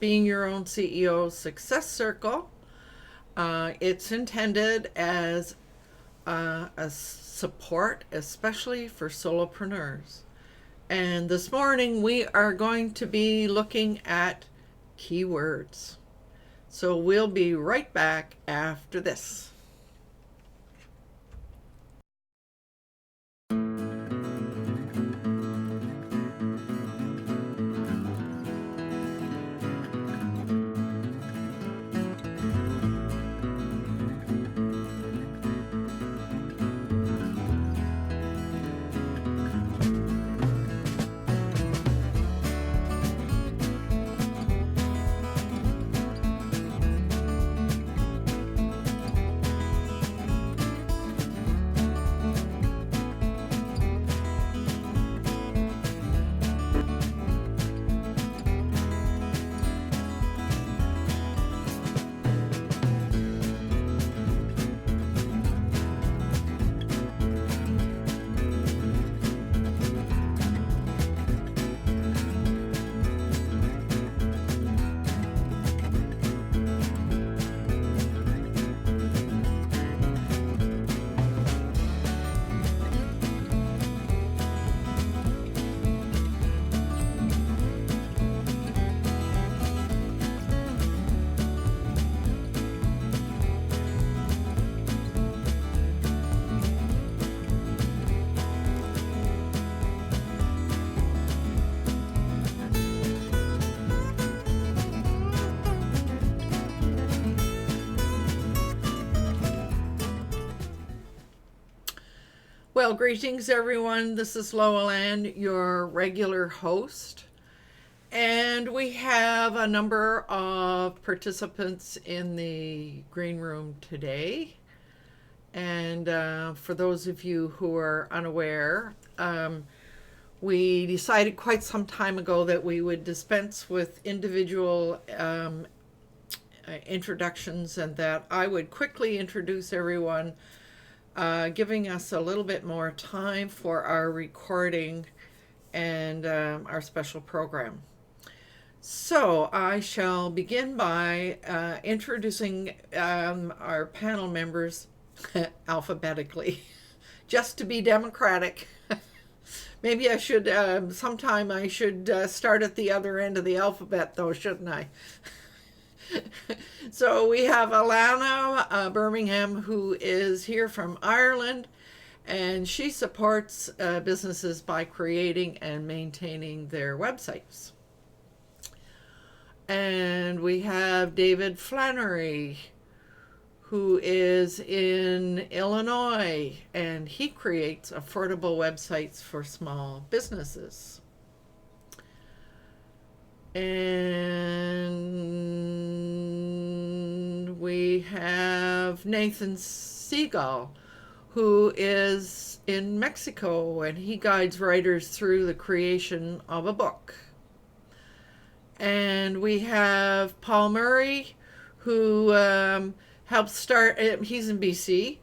Being Your Own CEO Success Circle. It's intended as a support, especially for solopreneurs. And this morning we are going to be looking at keywords. So we'll be right back after this. Well, greetings everyone. This is Lowell Ann, your regular host. And we have a number of participants in the green room today. And for those of you who are unaware, we decided quite some time ago that we would dispense with individual introductions and that I would quickly introduce everyone, giving us a little bit more time for our recording and our special program. So I shall begin by introducing our panel members alphabetically, just to be democratic. Maybe I should, sometime I should start at the other end of the alphabet though, shouldn't I? So we have Alana Birmingham, who is here from Ireland, and she supports businesses by creating and maintaining their websites. And we have David Flannery, who is in Illinois, and he creates affordable websites for small businesses. And we have Nathan Seagal, who is in Mexico, and he guides writers through the creation of a book. And we have Paul Murray, who helped start, he's in BC,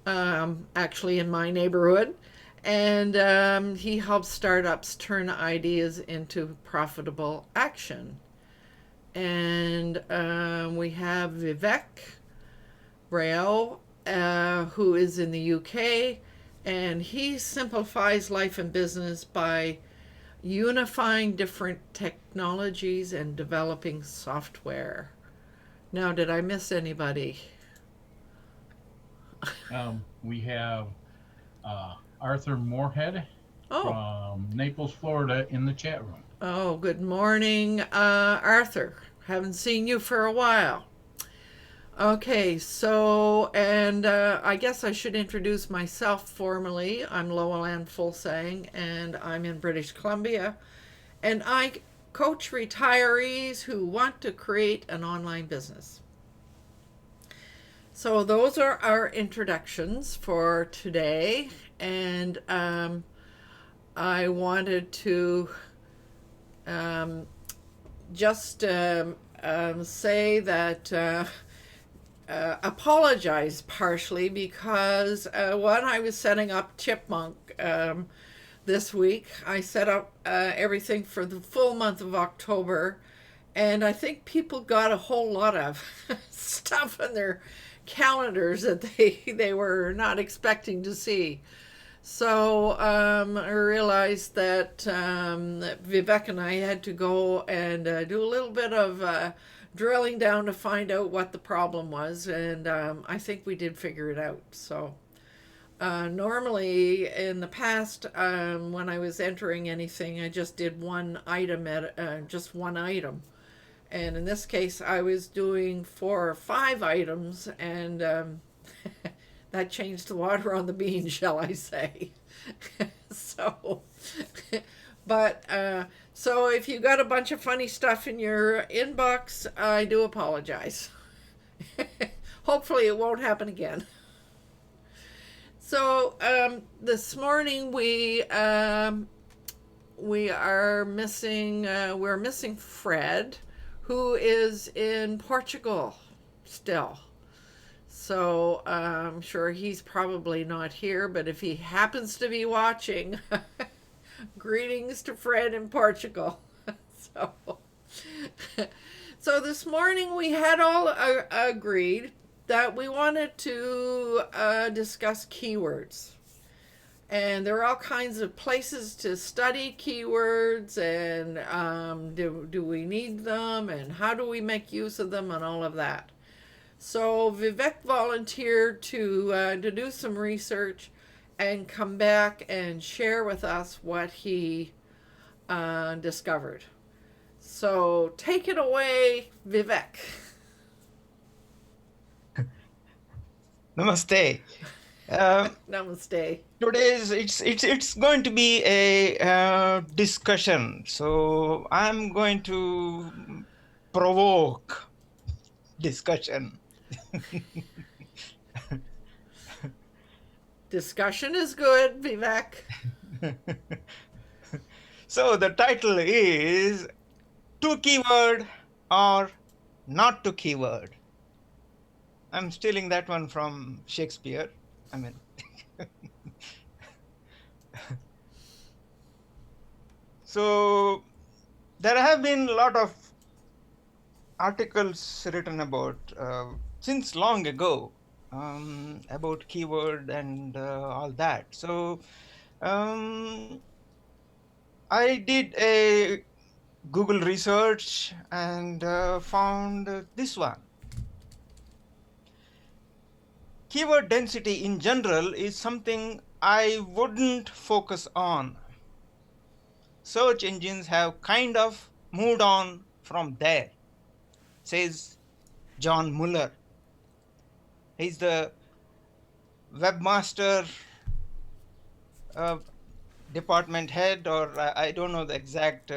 actually in my neighborhood, and he helps startups turn ideas into profitable action. And we have Vivek Rao, who is in the UK, and he simplifies life and business by unifying different technologies and developing software. Now, did I miss anybody? We have Arthur Moorhead from Naples, Florida, in the chat room. Oh, good morning, Arthur. Haven't seen you for a while. Okay, so, and I guess I should introduce myself formally. I'm Lowell Ann Fuglsang, and I'm in British Columbia, and I coach retirees who want to create an online business. So those are our introductions for today, and I wanted to just say that apologize partially because when I was setting up Chipmunk this week, I set up everything for the full month of October, And I think people got a whole lot of stuff in their calendars that they were not expecting to see. So I realized that Vivek and I had to go and do a little bit of drilling down to find out what the problem was, and I think we did figure it out. So normally in the past, when I was entering anything, I just did one item at just one item. And in this case, I was doing 4 or 5 items, and that changed the water on the bean, shall I say. so, but so if you got a bunch of funny stuff in your inbox, I do apologize. Hopefully, it won't happen again. So this morning we are missing we're missing Fred, who is in Portugal still. So I'm sure he's probably not here, but if he happens to be watching, greetings to Fred in Portugal. so, so this morning we had all agreed that we wanted to discuss keywords. And there are all kinds of places to study keywords, and do we need them, and how do we make use of them, and all of that. So Vivek volunteered to do some research and come back and share with us what he discovered. So take it away, Vivek. Namaste. Namaste. Today's it's going to be a discussion. So I'm going to provoke discussion. Discussion is good, Vivek. So the title is to keyword or not to keyword. I'm stealing that one from Shakespeare. I mean, so there have been a lot of articles written about since long ago about keyword and all that. So I did a Google research and found this one. Keyword density in general is something I wouldn't focus on. Search engines have kind of moved on from there, says John Muller. He's the webmaster department head, or I don't know the exact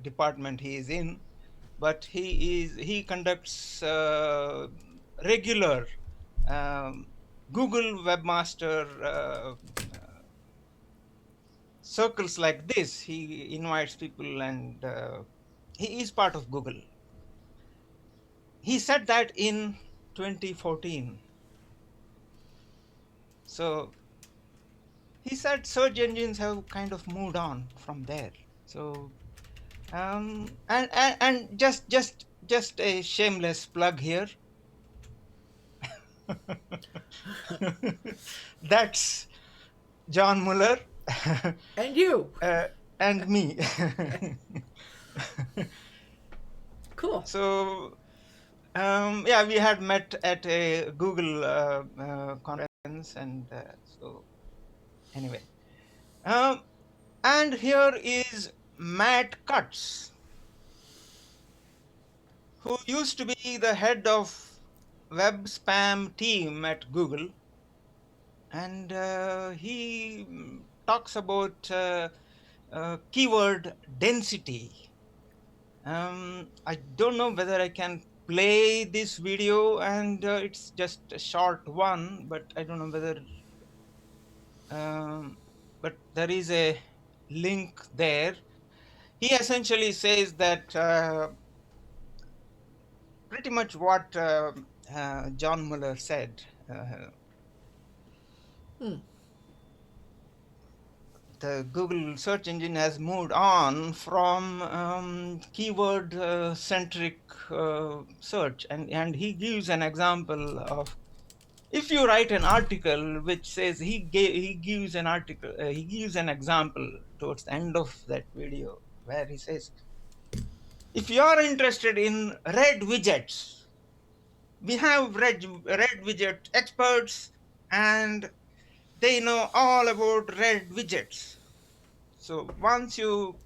department he is in, but he conducts regular Google webmaster circles like this. He invites people, and he is part of Google. He said that in 2014. So he said search engines have kind of moved on from there. So and just a shameless plug here. That's John Muller. And you. And me. Cool. So yeah, we had met at a Google conference, and so anyway, and here is Matt Cutts, who used to be the head of web spam team at Google, and he talks about keyword density. I don't know whether I can play this video, and it's just a short one, but I don't know whether but there is a link there. He essentially says that pretty much what John Muller said. the Google search engine has moved on from keyword centric search, and he gives an example of, if you write an article which says, he gives an article, he gives an example towards the end of that video where he says, if you are interested in red widgets, we have red widget experts, and they know all about red widgets. So once you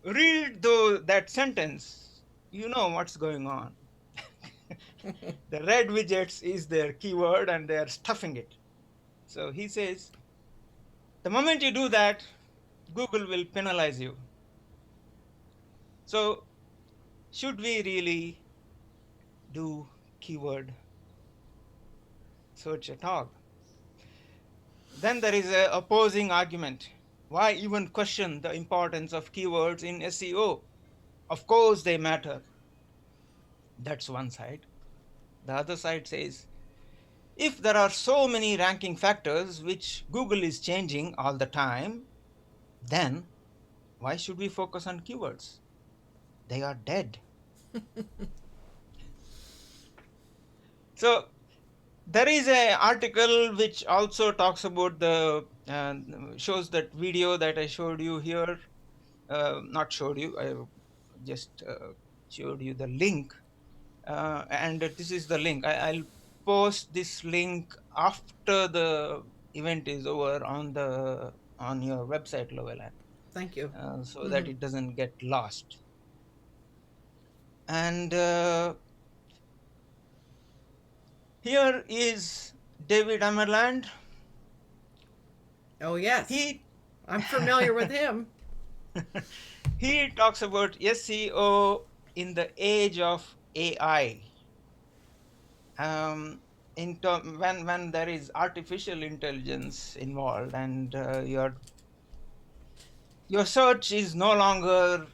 read that sentence, you know what's going on. The red widgets is their keyword and they're stuffing it. So he says, the moment you do that, Google will penalize you. So should we really do keyword search at all? Then there is an opposing argument. Why even question the importance of keywords in SEO? Of course they matter. That's one side. The other side says, if there are so many ranking factors which Google is changing all the time, then why should we focus on keywords? They are dead. So there is an article which also talks about shows that video that I showed you here. Not showed you, I just showed you the link. And this is the link. I'll post this link after the event is over on your website, Loveland. Thank you. So that it doesn't get lost. And here is David Amerland. Oh yes, I'm familiar with him. He talks about SEO in the age of AI. When there is artificial intelligence involved, and your search is no longer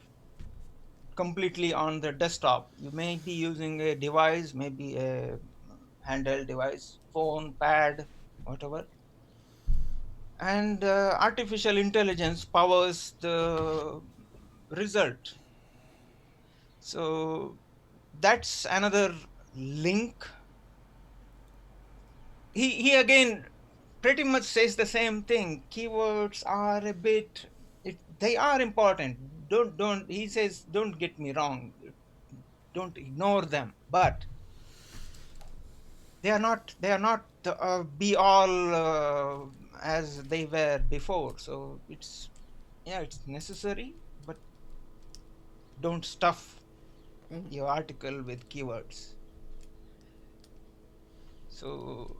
completely on the desktop. You may be using a device, maybe a handheld device, phone, pad, whatever. And artificial intelligence powers the result. So that's another link. He again pretty much says the same thing. Keywords are they are important. He says, don't get me wrong, don't ignore them, but they are not be all as they were before. So it's necessary, but don't stuff your article with keywords. So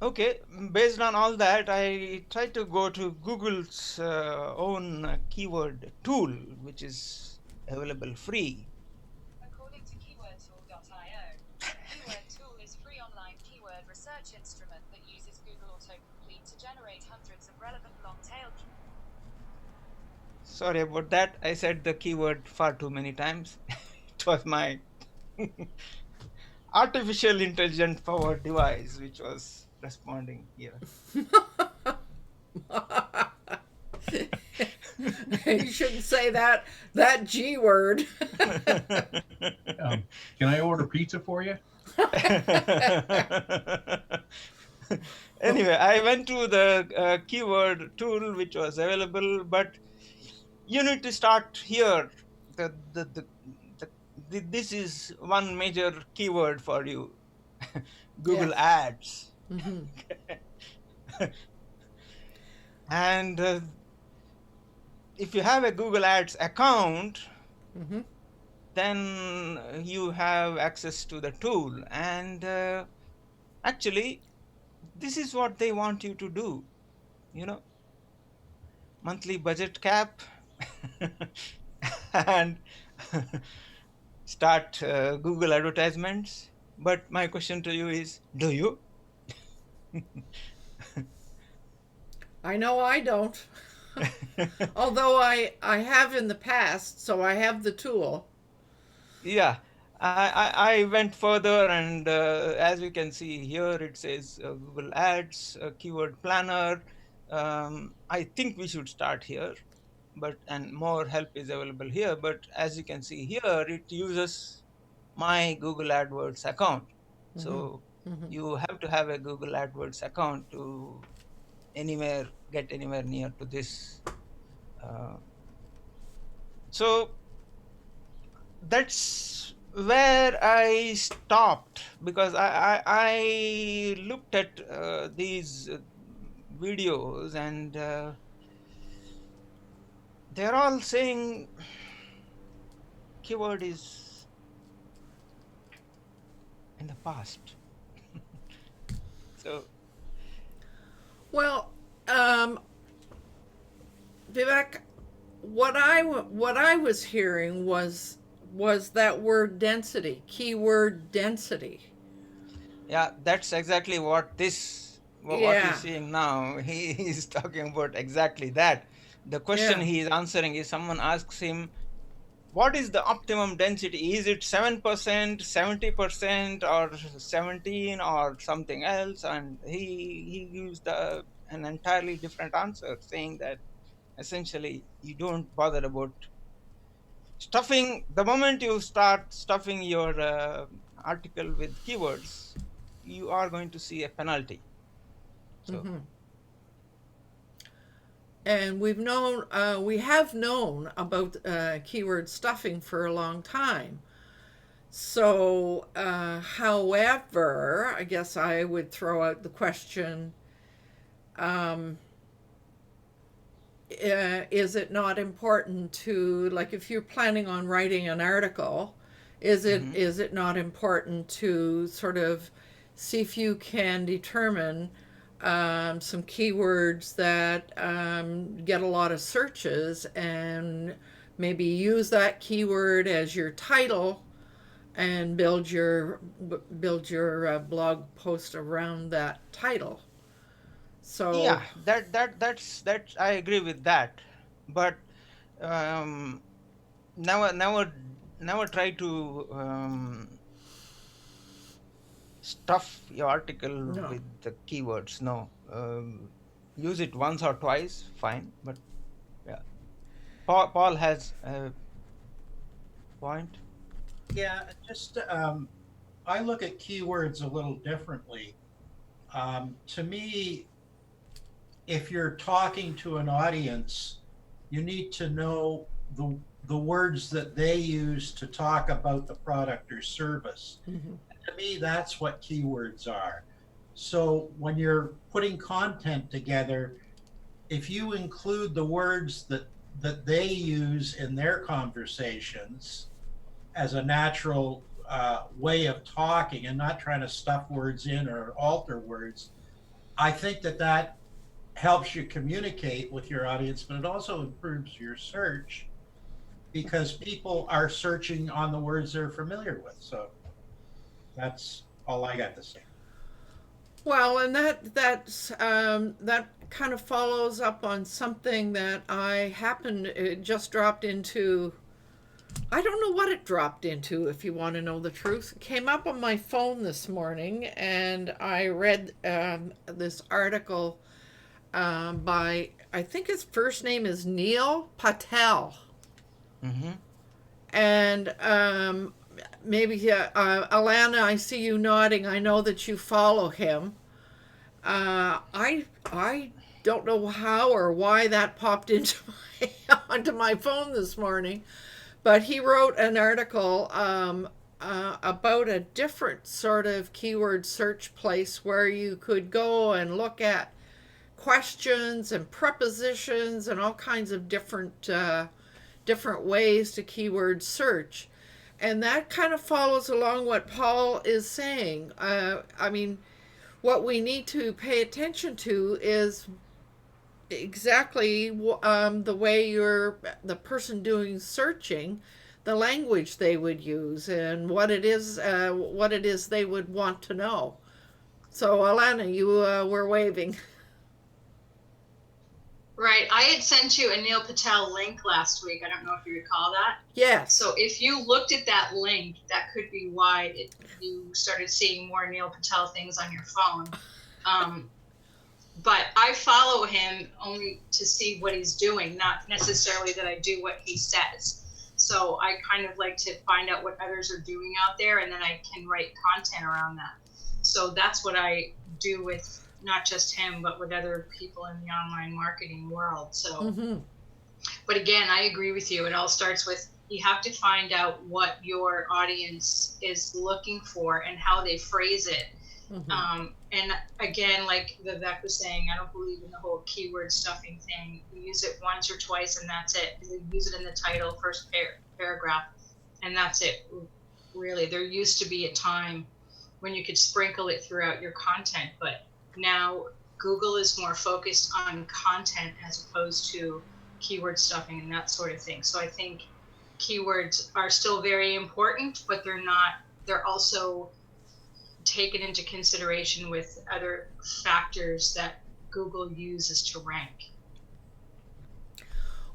okay, based on all that, I tried to go to Google's own keyword tool, which is available free. According to keywordtool.io, Keyword Tool is free online keyword research instrument that uses Google autocomplete to generate hundreds of relevant long-tail keywords. Sorry about that. I said the keyword far too many times. It was my artificial intelligence powered device which was responding here. You shouldn't say that G word. Can I order pizza for you? Anyway, I went to the keyword tool which was available, but you need to start here. This is one major keyword for you. Google Yes. Ads. And if you have a Google Ads account, then you have access to the tool. And actually, this is what they want you to do. Monthly budget cap and start Google advertisements. But my question to you is, do you? I know I don't. Although I have in the past, so I have the tool. Yeah, I went further, and as you can see here, it says Google Ads, Keyword Planner, I think we should start here, and more help is available here. But as you can see here, it uses my Google AdWords account. Mm-hmm. So Mm-hmm. you have to have a Google AdWords account to get anywhere near to this. Uh, so that's where I stopped, because I looked at these videos, and they're all saying keyword is in the past. So Well, um, Vivek, what I was hearing was that word density, keyword density. yeah, that's exactly what what you're Yeah, seeing now. He is talking about exactly that. The question yeah. he is answering is, someone asks him, what is the optimum density? Is it 7%, 70%, or 17, or something else? And he used an entirely different answer, saying that essentially you don't bother about stuffing. The moment you start stuffing your article with keywords, you are going to see a penalty. So Mm-hmm. And we have known about keyword stuffing for a long time. So, however, I guess I would throw out the question, um, is it not important to, like, if you're planning on writing an article, mhm. is it not important to sort of see if you can determine some keywords that get a lot of searches, and maybe use that keyword as your title and build your blog post around that title. So, Yeah, that's I agree with that. But um, never never never try to stuff your article no. with the keywords. No, use it once or twice, fine. But yeah, Paul has a point. Yeah, just I look at keywords a little differently. To me, if you're talking to an audience, you need to know the words that they use to talk about the product or service. Mm-hmm. To me, that's what keywords are. So when you're putting content together, if you include the words that they use in their conversations as a natural way of talking and not trying to stuff words in or alter words, I think that helps you communicate with your audience, but it also improves your search because people are searching on the words they're familiar with. So that's all I got to say. Well, and that kind of follows up on something that I happened it just dropped into. I don't know what it dropped into, if you want to know the truth. It came up on my phone this morning, and I read this article by, I think his first name is Neil Patel. Mm-hmm. And maybe, Alana, I see you nodding. I know that you follow him. I don't know how or why that popped into onto my phone this morning, but he wrote an article about a different sort of keyword search place where you could go and look at questions and prepositions and all kinds of different ways to keyword search. And that kind of follows along what Paul is saying. I mean, what we need to pay attention to is exactly the way the person doing searching, the language they would use, and what it is they would want to know. So, Alana, you were waving. Right. I had sent you a Neil Patel link last week. I don't know if you recall that. Yes. So if you looked at that link, that could be why you started seeing more Neil Patel things on your phone. but I follow him only to see what he's doing, not necessarily that I do what he says. So I kind of like to find out what others are doing out there, and then I can write content around that. So that's what I do with not just him, but with other people in the online marketing world. So, but again, I agree with you. It all starts with, you have to find out what your audience is looking for and how they phrase it. And again, like Vivek was saying, I don't believe in the whole keyword stuffing thing. You use it once or twice and that's it. You use it in the title, first paragraph, and that's it. Really, there used to be a time when you could sprinkle it throughout your content, but now Google is more focused on content as opposed to keyword stuffing and that sort of thing. So I think keywords are still very important, but they're also taken into consideration with other factors that Google uses to rank.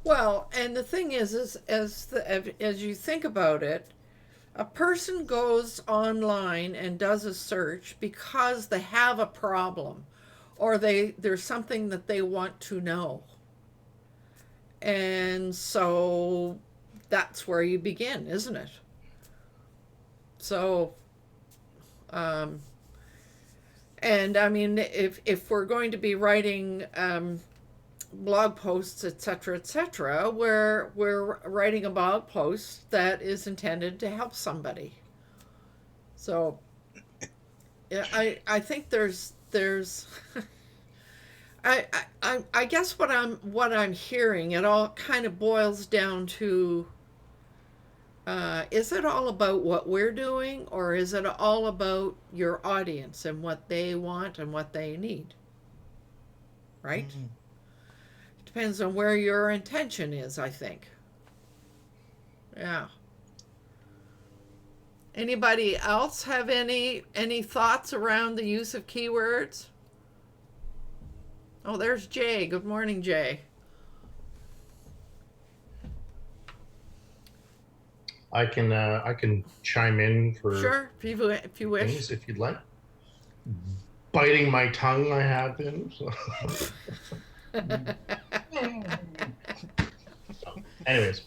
Well, and the thing is as you think about it, a person goes online and does a search because they have a problem, or there's something that they want to know. And so that's where you begin, isn't it? So and I mean, if we're going to be writing blog posts, etc., we're writing a blog post that is intended to help somebody. So, yeah, I think there's I guess what I'm hearing, it all kind of boils down to, is it all about what we're doing, or is it all about your audience and what they want and what they need? Right? Depends on where your intention is, I think. Yeah. Anybody else have any thoughts around the use of keywords? Oh, there's Jay. Good morning, Jay. I can chime in for Sure, if you wish. things if you'd like. Biting my tongue, I have been. So. Anyways,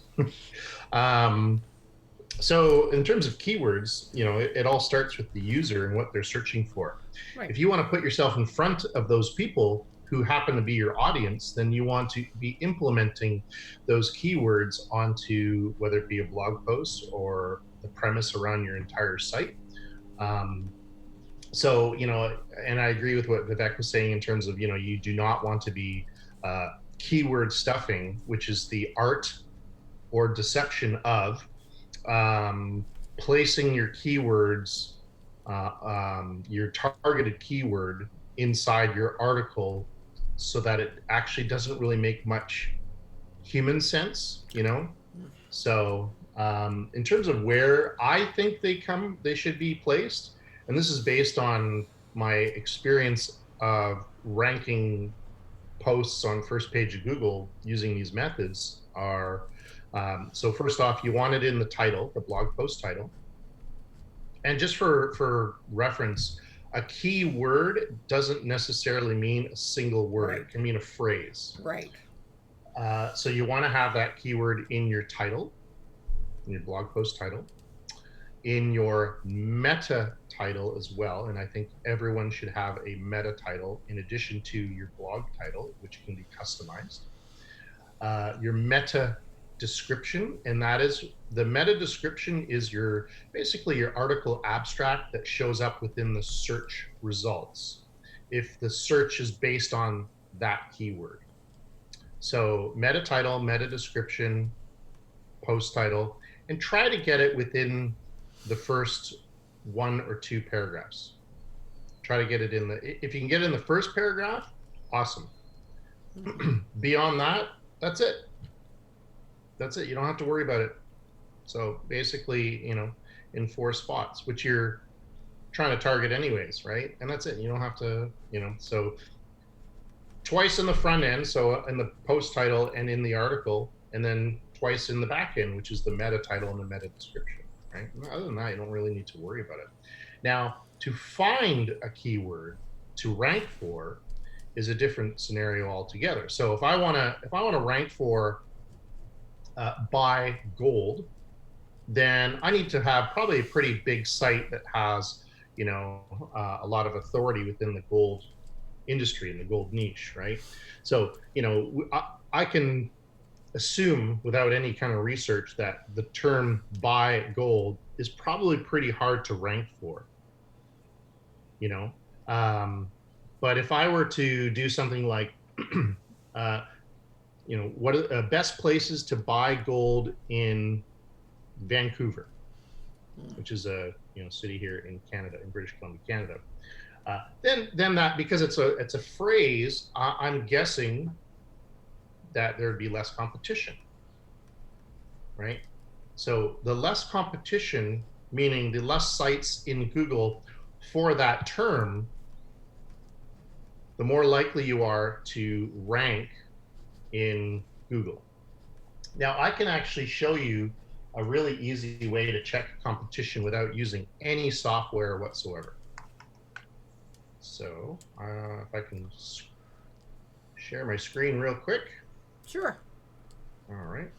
so in terms of keywords, it all starts with the user and what they're searching for. Right. If you want to put yourself in front of those people who happen to be your audience, then you want to be implementing those keywords onto whether it be a blog post or the premise around your entire site. So, and I agree with what Vivek was saying in terms of, you do not want to be keyword stuffing, which is the art or deception of placing your keywords, your targeted keyword inside your article so that it actually doesn't really make much human sense, So in terms of where I think they should be placed, and this is based on my experience of ranking posts on first page of Google using these methods are, so first off, you want it in the title, the blog post title. And just for reference, a key word doesn't necessarily mean a single word. Right. It can mean a phrase. Right. So you want to have that keyword in your title, in your blog post title, in your meta title as well. And I think everyone should have a meta title in addition to your blog title, which can be customized. Your meta description, and that is the meta description is basically your article abstract that shows up within the search results if the search is based on that keyword. So meta title, meta description, post title, and try to get it within the first 1 or 2 paragraphs. Try to get it if you can get it in the first paragraph, awesome. Beyond that, that's it. That's it. You don't have to worry about it. So basically, in 4 spots, which you're trying to target anyways, right? And that's it. You don't have to, so twice in the front end, so in the post title and in the article, and then twice in the back end, which is the meta title and the meta description, right? Other than that, you don't really need to worry about it. Now, to find a keyword to rank for, is a different scenario altogether. So if I want to rank for buy gold, then I need to have probably a pretty big site that has, you know, a lot of authority within the gold industry and the gold niche, right? So, you know, I can assume without any kind of research that the term buy gold is probably pretty hard to rank for, you know. But if I were to do something like, you know, what are best places to buy gold in Vancouver, which is a, you know, city here in Canada, in British Columbia, Canada. Then that, because it's a phrase, I'm guessing that there'd be less competition, right? So the less competition, meaning the less sites in Google for that term, the more likely you are to rank in Google. Now, I can actually show you a really easy way to check competition without using any software whatsoever. So if I can share my screen real quick. Sure. All right.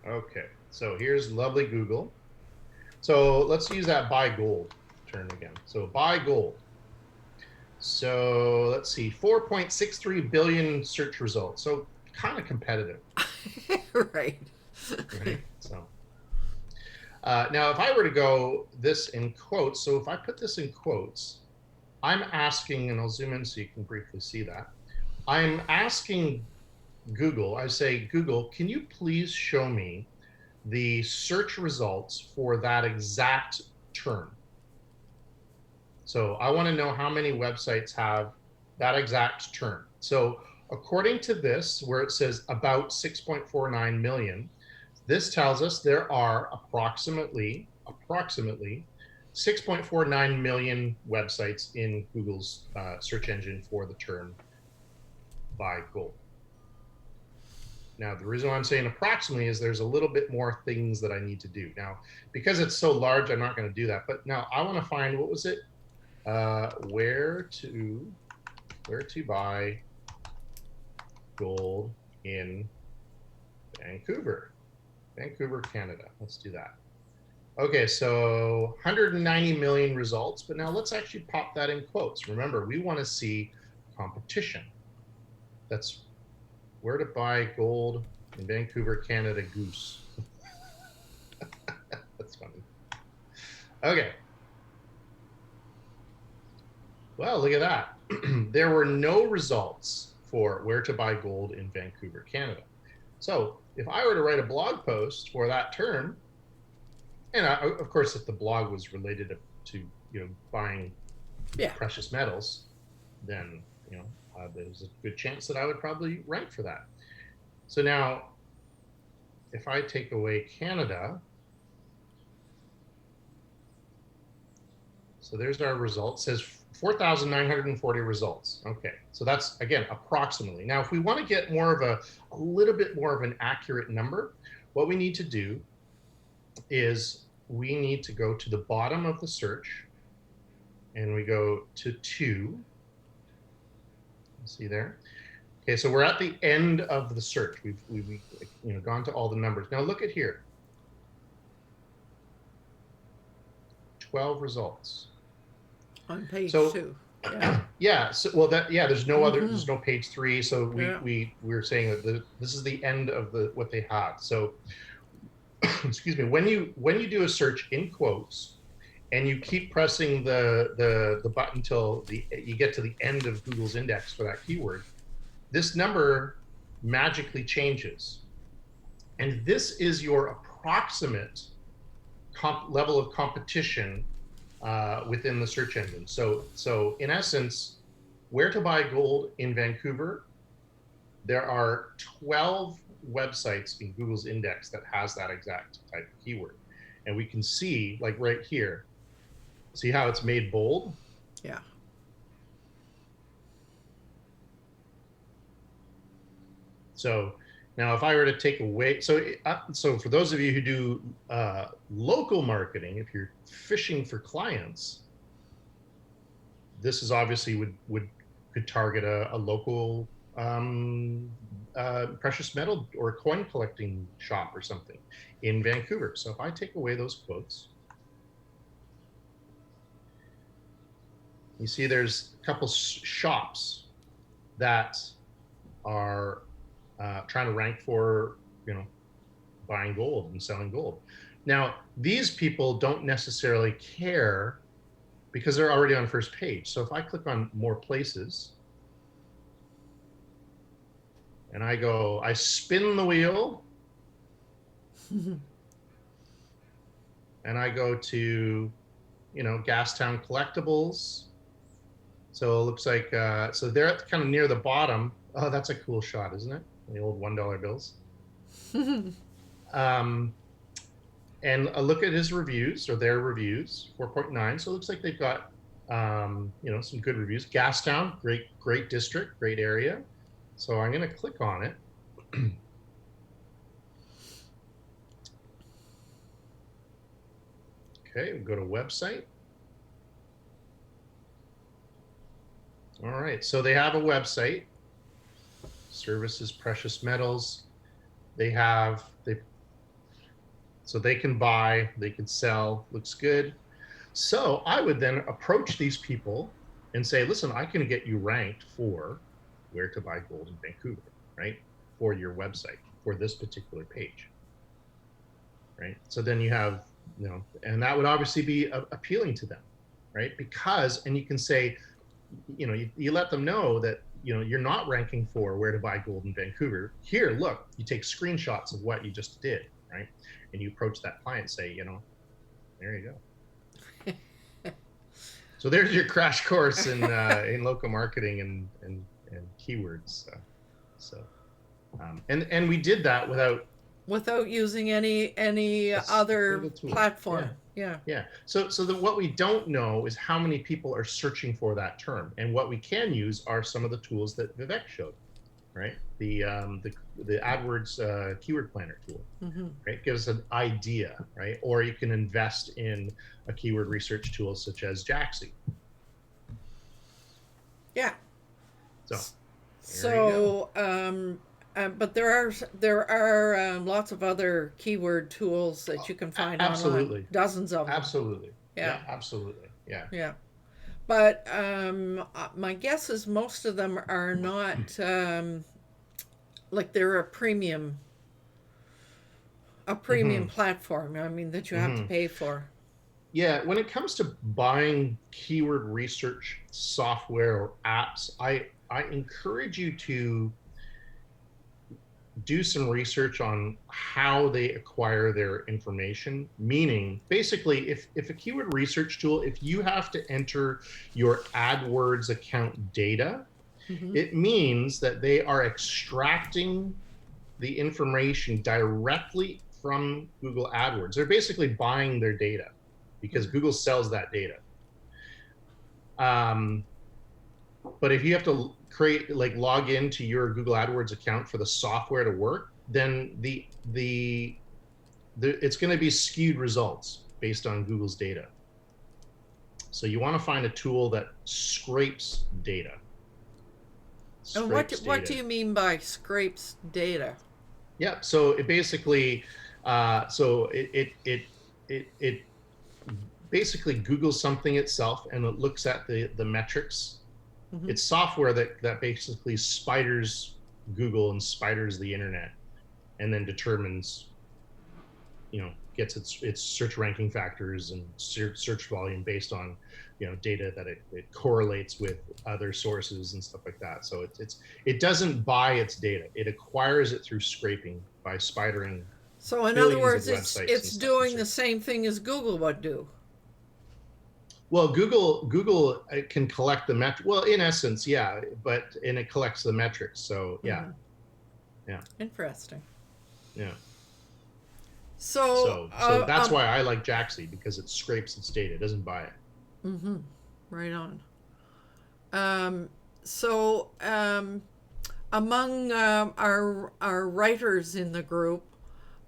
Okay, so here's lovely Google. So let's use that buy gold term again. So buy gold. So let's see, 4.63 billion search results. So kind of competitive. Right. Right. So now if I were to go this in quotes, so if I put this in quotes, I'm asking, and I'll zoom in so you can briefly see that. I'm asking Google, I say, Google, can you please show me the search results for that exact term? So I want to know how many websites have that exact term. So according to this, where it says about 6.49 million, this tells us there are approximately 6.49 million websites in Google's search engine for the term buy gold. Now, the reason why I'm saying approximately is there's a little bit more things that I need to do. Now, because it's so large, I'm not going to do that. But now I want to find, what was it? Where to buy gold in Vancouver, Canada. Let's do that. Okay, so 190 million results, but now let's actually pop that in quotes. Remember, we want to see competition. That's where to buy gold in Vancouver, Canada, goose. That's funny. Okay. Well, look at that. There were no results for where to buy gold in Vancouver, Canada. So if I were to write a blog post for that term, and of course, if the blog was related to you know, buying precious metals, then you know there's a good chance that I would probably rank for that. So now, if I take away Canada, so there's our results. It says 4,940 results. Okay, so that's, again, approximately. Now, if we want to get more of a little bit more of an accurate number, what we need to do is we need to go to the bottom of the search, and we go to 2. See there? Okay, so we're at the end of the search. We've you know, gone to all the numbers. Now look at here. 12 results. On page So, 2. Yeah. So, well, there's no other. There's no page 3. So we're saying that this is the end of what they have. So, excuse me. When you do a search in quotes, and you keep pressing the button till you get to the end of Google's index for that keyword, this number magically changes, and this is your approximate level of competition within the search engine. So in essence, where to buy gold in Vancouver, there are 12 websites in Google's index that has that exact type of keyword. And we can see, like right here, see how it's made bold? Yeah. So now if I were to take away, so for those of you who do local marketing, if you're fishing for clients, this is obviously could target a local precious metal or coin collecting shop or something in Vancouver. So if I take away those quotes, you see there's a couple shops that are trying to rank for, buying gold and selling gold. Now, these people don't necessarily care because they're already on first page. So if I click on more places and I spin the wheel and I go to, Gastown Collectibles. So it looks like, so they're at kind of near the bottom. Oh, that's a cool shot, isn't it? The old $1 bills. And a look at his reviews, or their reviews, 4.9. So it looks like they've got, some good reviews. Gastown, great district, great area. So I'm going to click on it. Okay, we go to website. All right, so they have a website. Services, precious metals. So they can buy, they can sell, looks good. So I would then approach these people and say, listen, I can get you ranked for where to buy gold in Vancouver, right? For your website, for this particular page, right? So then you have, and that would obviously be appealing to them, right? Because, and you can say, you let them know that, you're not ranking for where to buy gold in Vancouver. Here, look, you take screenshots of what you just did, right? And you approach that client and say, there you go. So there's your crash course in local marketing and keywords. And we did that without using any other platform. Yeah. So what we don't know is how many people are searching for that term, and what we can use are some of the tools that Vivek showed, right? The AdWords keyword planner tool, right? Gives an idea, right? Or you can invest in a keyword research tool such as Jaxi. Yeah. So but there are lots of other keyword tools that you can find online. Dozens of them. Absolutely. Yeah, absolutely. Yeah. Yeah. But my guess is most of them are not like they're a premium platform. I mean, that you have to pay for. Yeah, when it comes to buying keyword research software or apps, I encourage you to do some research on how they acquire their information. Meaning, basically, if a keyword research tool, if you have to enter your AdWords account data, it means that they are extracting the information directly from Google AdWords. They're basically buying their data because Google sells that data. But if you have to log into your Google AdWords account for the software to work, then it's going to be skewed results based on Google's data. So you want to find a tool that scrapes data. And what do you mean by scrapes data? Yeah, so it basically, it basically Googles something itself, and it looks at the metrics. It's software that basically spiders Google and spiders the internet, and then determines, gets its search ranking factors and search volume based on, data that it correlates with other sources and stuff like that. So it doesn't buy its data; it acquires it through scraping by spidering. So in other words, it's doing the same thing as Google would do. Well, Google can collect the metric. Well, in essence, yeah, and it collects the metrics. So yeah. Interesting. Yeah. So that's why I like Jaxi, because it scrapes its data, it doesn't buy it. Right on. Among our writers in the group,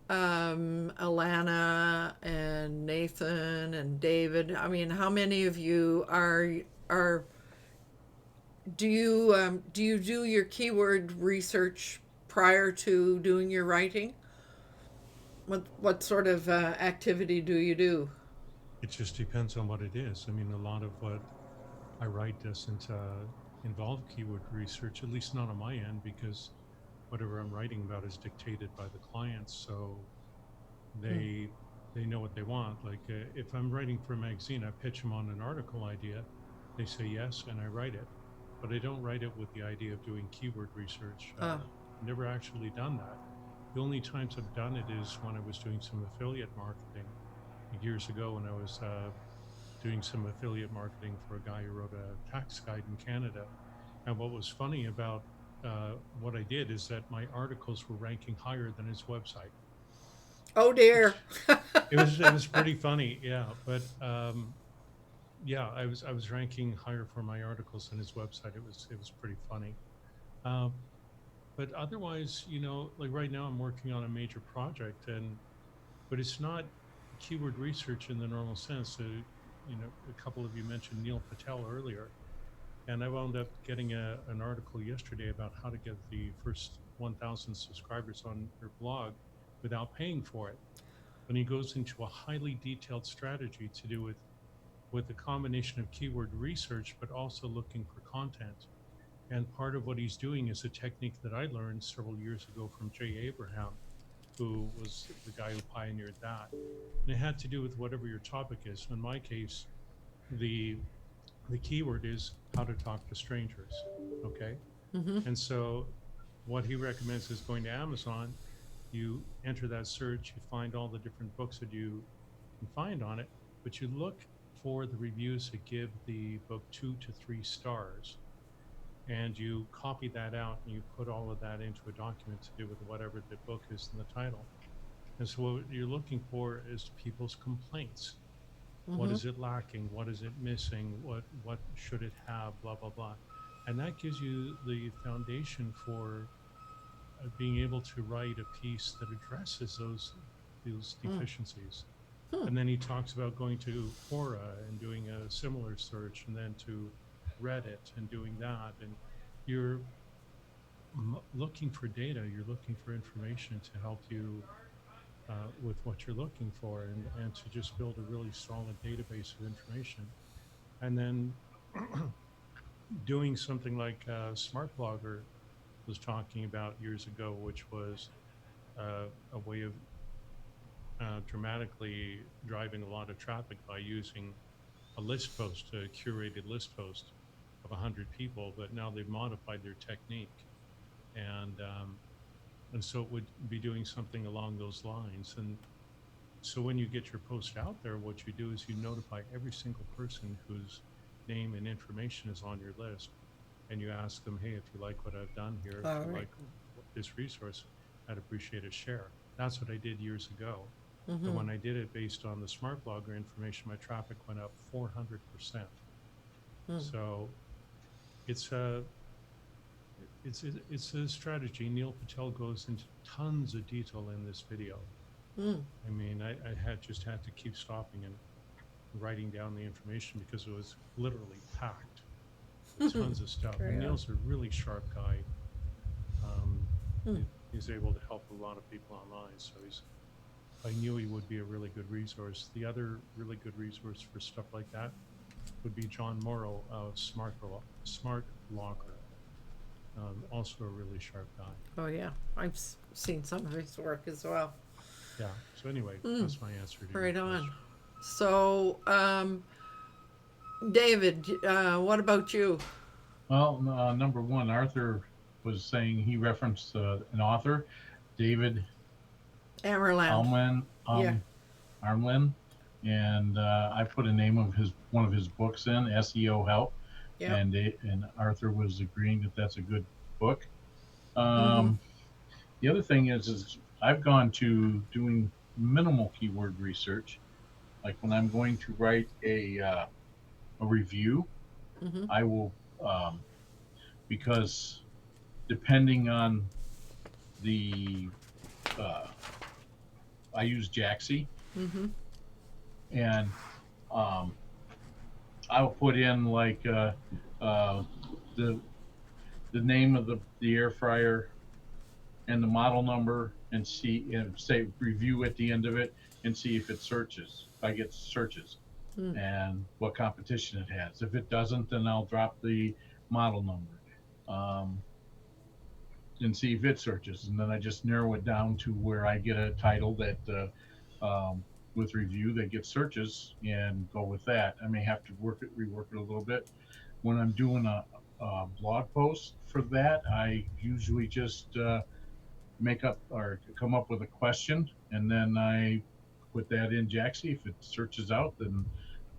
Alana and Nathan and David, I mean, how many of you are Do you do your keyword research prior to doing your writing? What sort of activity do you do? It just depends on what it is. I mean, a lot of what I write doesn't involve keyword research, at least not on my end, because whatever I'm writing about is dictated by the clients. So Mm. they they know what they want. Like if I'm writing for a magazine, I pitch them on an article idea. They say yes, and I write it, but I don't write it with the idea of doing keyword research. Ah, Never actually done that. The only times I've done it is when I was doing some affiliate marketing years ago when I was doing some affiliate marketing for a guy who wrote a tax guide in Canada. And what was funny about what I did is that my articles were ranking higher than his website, oh dear. which it was pretty funny, yeah. But yeah, I was ranking higher for my articles than his website. It was pretty funny. Um, but otherwise, like right now, I'm working on a major project, but it's not keyword research in the normal sense. So, a couple of you mentioned Neil Patel earlier, and I wound up getting an article yesterday about how to get the first 1,000 subscribers on your blog without paying for it. And he goes into a highly detailed strategy to do with a combination of keyword research, but also looking for content. And part of what he's doing is a technique that I learned several years ago from Jay Abraham, who was the guy who pioneered that. And it had to do with whatever your topic is. So in my case, the the keyword is how to talk to strangers. Okay. Mm-hmm. And so what he recommends is going to Amazon, you enter that search, you find all the different books that you can find on it, but you look for the reviews that give the book 2 to 3 stars, and you copy that out and you put all of that into a document to do with whatever the book is in the title. And so what you're looking for is people's complaints. What Mm-hmm. is it lacking? What is it missing? What should it have? Blah blah blah, and that gives you the foundation for being able to write a piece that addresses those Mm. deficiencies. Hmm. And then he talks about going to Quora and doing a similar search, and then to Reddit and doing that. And you're looking for data. You're looking for information to help you with what you're looking for, and to just build a really solid database of information. And then doing something like Smart Blogger was talking about years ago, which was a way of dramatically driving a lot of traffic by using a list post, a curated list post of 100 people, but now they've modified their technique. And so it would be doing something along those lines. And so when you get your post out there, what you do is you notify every single person whose name and information is on your list, and you ask them, hey, if you like what I've done here, if All you right. like this resource, I'd appreciate a share. That's what I did years ago. But Mm-hmm. when I did it based on the smart blogger information, my traffic went up 400%. Mm. So it's it's a strategy. Neil Patel goes into tons of detail in this video. Mm. I mean, I had to keep stopping and writing down the information because it was literally packed with tons of stuff. And Carry on. Neil's a really sharp guy. Um, Mm. he's able to help a lot of people online. So I knew he would be a really good resource. The other really good resource for stuff like that would be John Morrow of Smart Blogger. Also a really sharp guy. Oh yeah, I've seen some of his work as well. Yeah. So anyway, Mm. that's my answer to your Right on. question. So, David, what about you? Well, number one, Arthur was saying he referenced an author, David Amerland. Alman, Yeah. Armlin, and I put a name of one of his books in SEO Help, Yeah. and Arthur was agreeing that that's a good book. Mm-hmm. The other thing is I've gone to doing minimal keyword research, like when I'm going to write a review, Mm-hmm. I will because depending on the I use Jaxie, Mm-hmm. and I'll put in like the the name of the air fryer and the model number, and see, and say review at the end of it, and see if it searches. If I get searches, Mm. and what competition it has. If it doesn't, then I'll drop the model number, um, and see if it searches. And then I just narrow it down to where I get a title that with review that gets searches, and go with that. I may have to rework it a little bit. When I'm doing a blog post for that, I usually just make up or come up with a question, and then I put that in Jaxie. If it searches out, then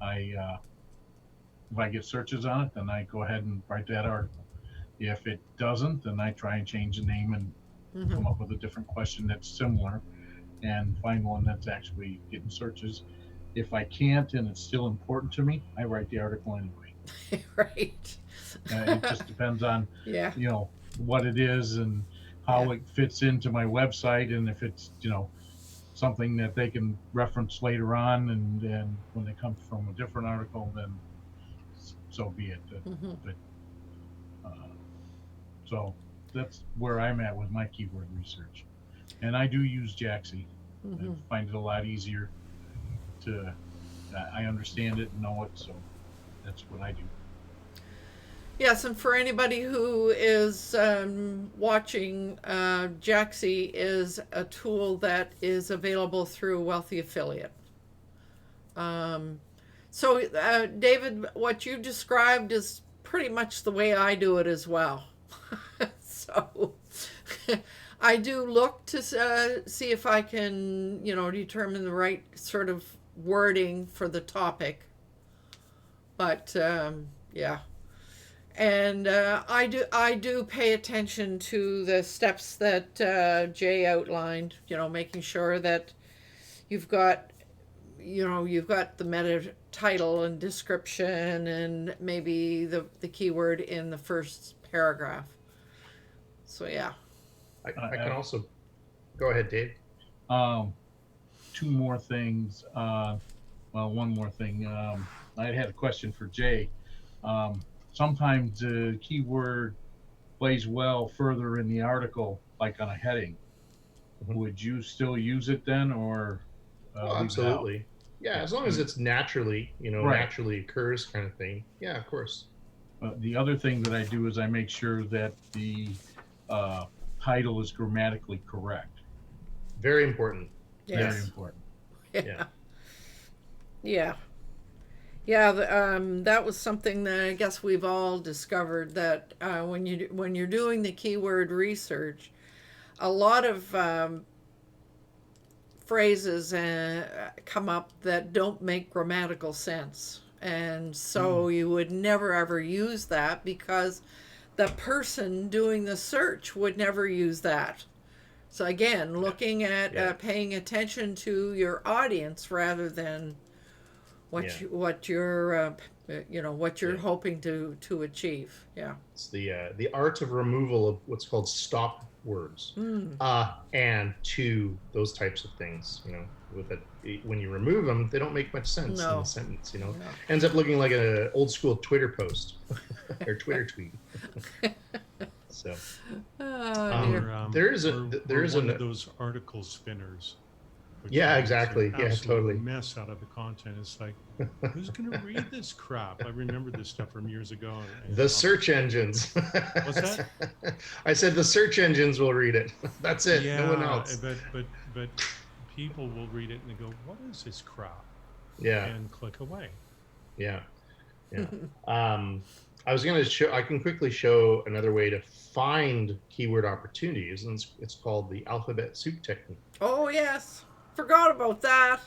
I if I get searches on it, then I go ahead and write that article. If it doesn't, then I try and change the name and Mm-hmm. come up with a different question that's similar, and find one that's actually getting searches. If I can't and it's still important to me, I write the article anyway. Right. It just depends on, Yeah. what it is, and how Yeah. it fits into my website, and if it's, something that they can reference later on, and when they come from a different article, then so be it. Mm-hmm. But so that's where I'm at with my keyword research, and I do use Jaxie. Mm-hmm. I find it a lot easier to. I understand it and know it, so that's what I do. Yes, and for anybody who is watching, Jaxie is a tool that is available through Wealthy Affiliate. So, David, what you described is pretty much the way I do it as well. So, I do look to see if I can, determine the right sort of wording for the topic. But yeah. And I do pay attention to the steps that Jay outlined. Making sure that you've got the meta title and description, and maybe the keyword in the first paragraph. So yeah. I can also go ahead, Dave. Two more things. One more thing. I had a question for Jay. Sometimes the keyword plays well further in the article, like on a heading. Mhm. Would you still use it then, or Oh, leave it out? absolutely. Yeah, as long as it's naturally, Right. naturally occurs kind of thing. Yeah, of course. The other thing that I do is I make sure that the title is grammatically correct. Very important. Very Yes. important. Yeah. Yeah. Yeah, that was something that I guess we've all discovered, that when you're doing the keyword research, a lot of phrases come up that don't make grammatical sense, and so you would never ever use that, because the person doing the search would never use that. So again, looking at paying attention to your audience rather than what you're hoping to achieve. Yeah. It's the art of removal of what's called stop words, and to, those types of things. With it, when you remove them, they don't make much sense in the sentence. No. Ends up looking like an old school Twitter post or Twitter tweet. So there is one of those article spinners. Yeah, exactly. Yeah, totally. Mess out of the content. It's like, who's going to read this crap? I remember this stuff from years ago. The search engines. What's that? I said the search engines will read it. That's it. Yeah, no one else. But people will read it and they go, "What is this crap?" Yeah. And click away. Yeah. Yeah. I was going to show. I can quickly show another way to find keyword opportunities, and it's called the alphabet soup technique. Oh yes. Forgot about that.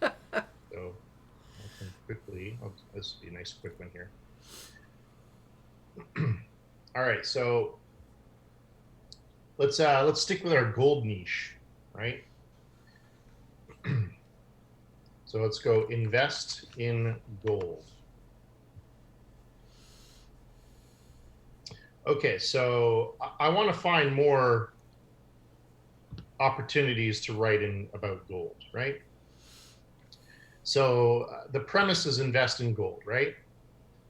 So I can quickly, this will be a nice quick one here. All right, so let's stick with our gold niche, right? So let's go invest in gold. Okay, so I want to find more opportunities to write in about gold, right? So the premise is invest in gold, right?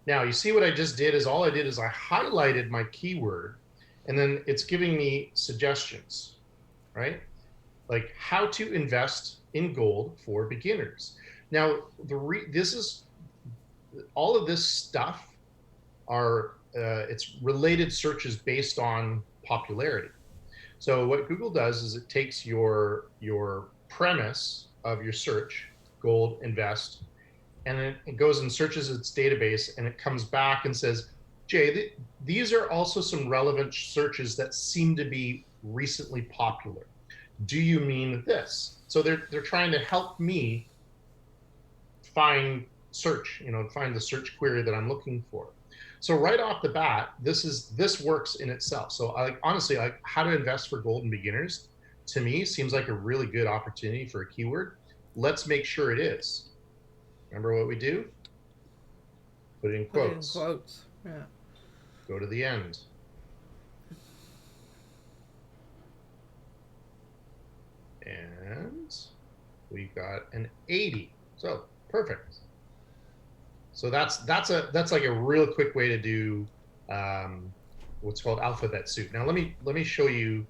Now, you see what I just did is all I did is I highlighted my keyword, and then it's giving me suggestions, right? Like how to invest in gold for beginners. Now, this is all of this stuff are it's related searches based on popularity. So what Google does is it takes your premise of your search, gold, invest, and then it goes and searches its database, and it comes back and says, Jay, these are also some relevant searches that seem to be recently popular. Do you mean this? So they're trying to help me find find the search query that I'm looking for. So right off the bat, this works in itself. So honestly, how to invest for gold and beginners, to me, seems like a really good opportunity for a keyword. Let's make sure it is. Remember what we do? Put it in quotes. Put it in quotes. Yeah. Go to the end. And we got an 80. So perfect. So that's like a real quick way to do what's called alphabet soup. Now let me show you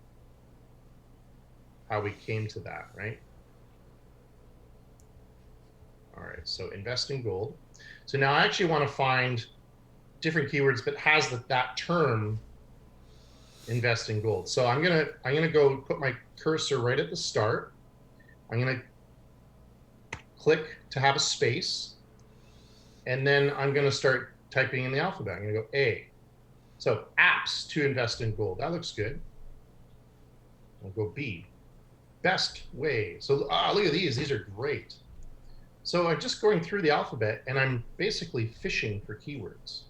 how we came to that, right? All right, so invest in gold. So now I actually want to find different keywords, but has that term invest in gold. So I'm gonna go put my cursor right at the start. I'm gonna click to have a space, and then I'm gonna start typing in the alphabet. I'm gonna go A. So apps to invest in gold. That looks good. I'll go B. Best way. So look at these. These are great. So I'm just going through the alphabet, and I'm basically fishing for keywords.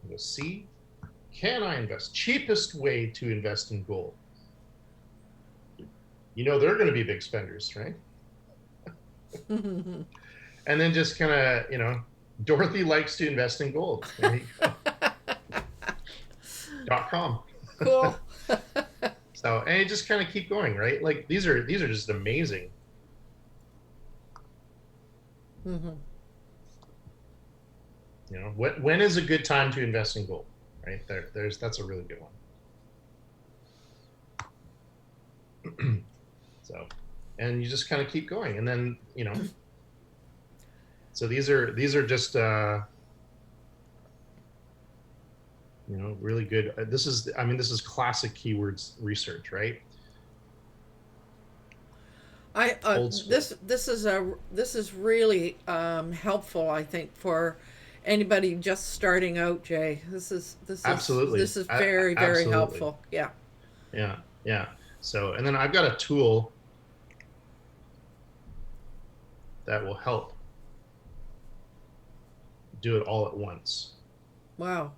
I'll go C. Can I invest? Cheapest way to invest in gold. You know they're going to be big spenders, right? And then just kind of, Dorothy likes to invest in gold. There you go. .com. Cool. So, and you just kind of keep going, right? Like these are just amazing. Mm-hmm. When is a good time to invest in gold? Right that's a really good one. So, and you just kind of keep going, and then so these are just really good. This is classic keywords research, right? This is really helpful, I think, for anybody just starting out, Jay. This is Absolutely. This is very, very Absolutely. helpful. Yeah. Yeah. So, and then I've got a tool that will help do it all at once. Wow.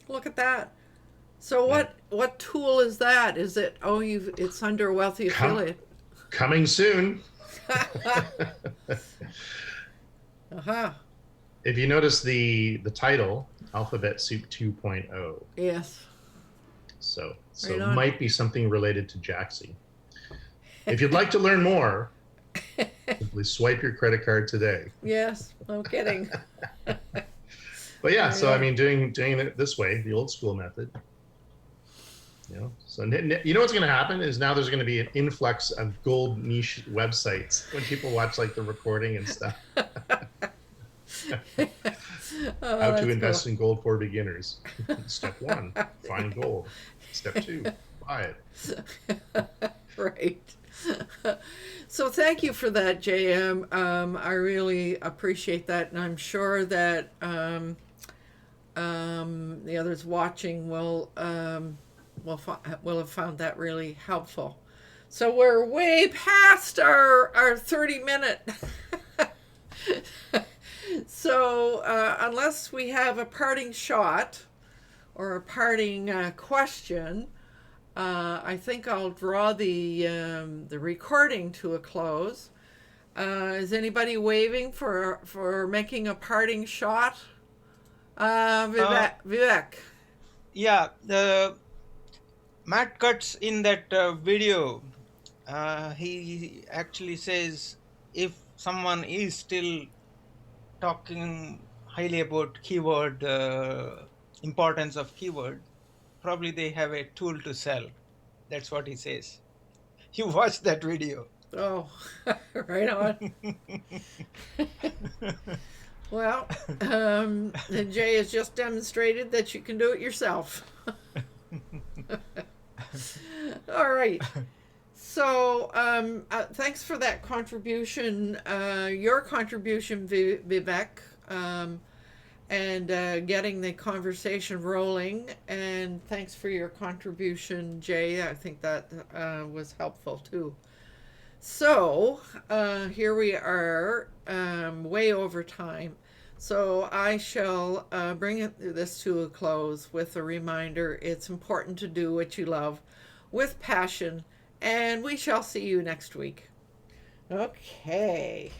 Look at that. So what tool is that? Is it it's under Wealthy Affiliate? Coming soon. Uh-huh. If you notice the title, Alphabet Soup 2.0. Yes. So Right it on. might be something related to Jaxie. If you'd like to learn more, simply swipe your credit card today. Yes, no kidding. But yeah, so I mean, doing it this way, the old school method. So you know what's going to happen is now there's going to be an influx of gold niche websites when people watch like the recording and stuff. How to invest in gold for beginners. Step 1, find gold. Step 2, buy it. Right. So thank you for that, JM. I really appreciate that, and I'm sure that the others watching will have found that really helpful. So we're way past our 30-minute. So unless we have a parting shot or a parting question, I think I'll draw the recording to a close. Is anybody waving for making a parting shot? Vivek. Yeah, the Matt Cuts in that video, he actually says, if someone is still talking highly about keyword importance of keyword, probably they have a tool to sell. That's what he says. You watch that video. Oh, right on. Well, Jay has just demonstrated that you can do it yourself. All right. So, thanks for that contribution, your contribution, Vivek, and getting the conversation rolling. And thanks for your contribution, Jay. I think that was helpful too. So, here we are, way over time. So, I shall bring this to a close with a reminder it's important to do what you love with passion, and we shall see you next week. Okay.